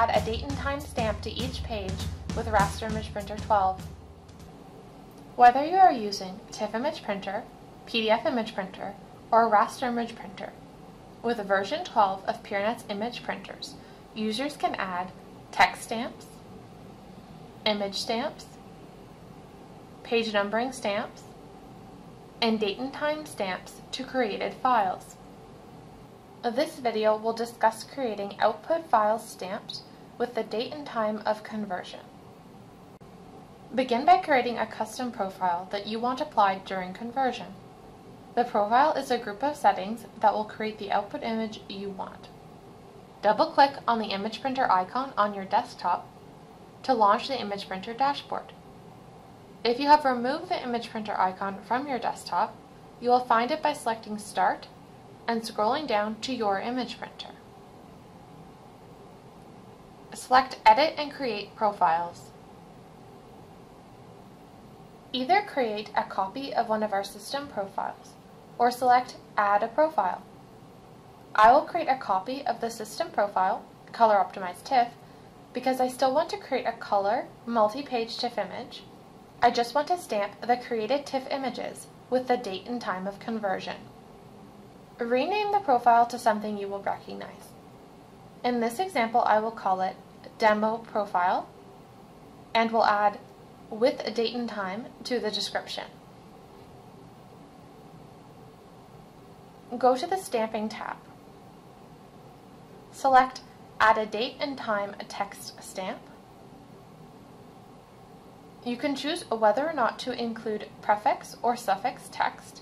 add a date and time stamp to each page with Raster Image Printer 12. Whether you are using TIFF Image Printer, PDF Image Printer, or Raster Image Printer, with version 12 of Peernet's image printers, users can add text stamps, image stamps, page numbering stamps, and date and time stamps to created files. This video will discuss creating output files stamped with the date and time of conversion. Begin by creating a custom profile that you want applied during conversion. The profile is a group of settings that will create the output image you want. Double-click on the image printer icon on your desktop to launch the image printer dashboard. If you have removed the image printer icon from your desktop, you will find it by selecting Start and scrolling down to your image printer. Select Edit and Create Profiles. Either create a copy of one of our system profiles or select Add a Profile. I will create a copy of the system profile, Color Optimized TIFF, because I still want to create a color, multi-page TIFF image. I just want to stamp the created TIFF images with the date and time of conversion. Rename the profile to something you will recognize. In this example, I will call it Demo Profile and will add with a date and time to the description. Go to the Stamping tab. Select Add a Date and Time text stamp. You can choose whether or not to include prefix or suffix text.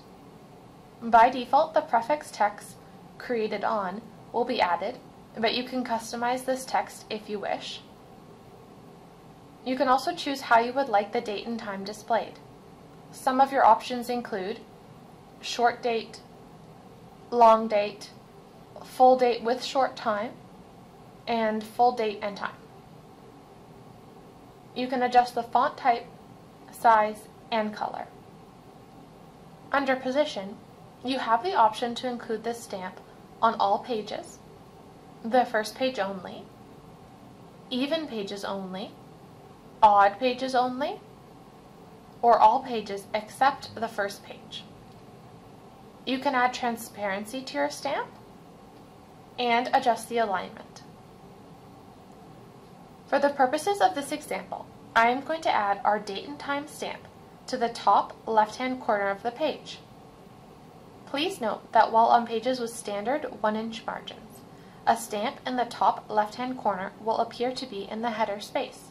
By default, the prefix text created on will be added, but you can customize this text if you wish. You can also choose how you would like the date and time displayed. Some of your options include short date, long date, full date with short time, and full date and time. You can adjust the font type, size, and color. Under Position, you have the option to include this stamp on all pages, the first page only, even pages only, odd pages only, or all pages except the first page. You can add transparency to your stamp and adjust the alignment. For the purposes of this example, I am going to add our date and time stamp to the top left-hand corner of the page. Please note that while on pages with standard 1-inch margins, a stamp in the top left-hand corner will appear to be in the header space,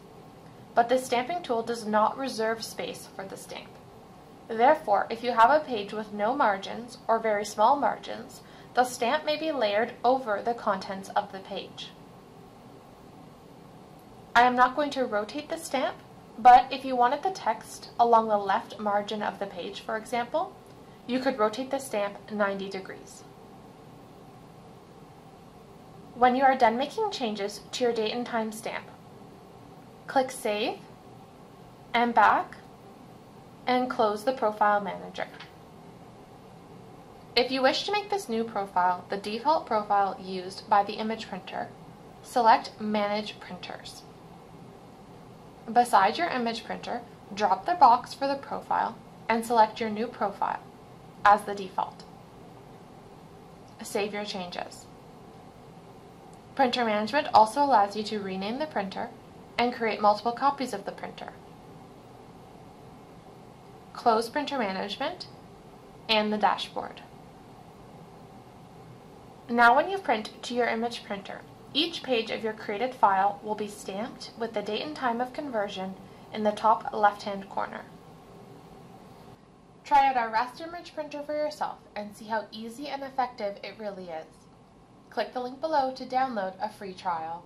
but the stamping tool does not reserve space for the stamp. Therefore, if you have a page with no margins or very small margins, the stamp may be layered over the contents of the page. I am not going to rotate the stamp, but if you wanted the text along the left margin of the page, for example, you could rotate the stamp 90 degrees. When you are done making changes to your date and time stamp, click Save and Back and close the Profile Manager. If you wish to make this new profile the default profile used by the image printer, select Manage Printers. Beside your image printer, drop the box for the profile and select your new profile as the default. Save your changes. Printer Management also allows you to rename the printer and create multiple copies of the printer. Close Printer Management and the dashboard. Now when you print to your image printer, each page of your created file will be stamped with the date and time of conversion in the top left-hand corner. Try out our Raster Image Printer for yourself and see how easy and effective it really is. Click the link below to download a free trial.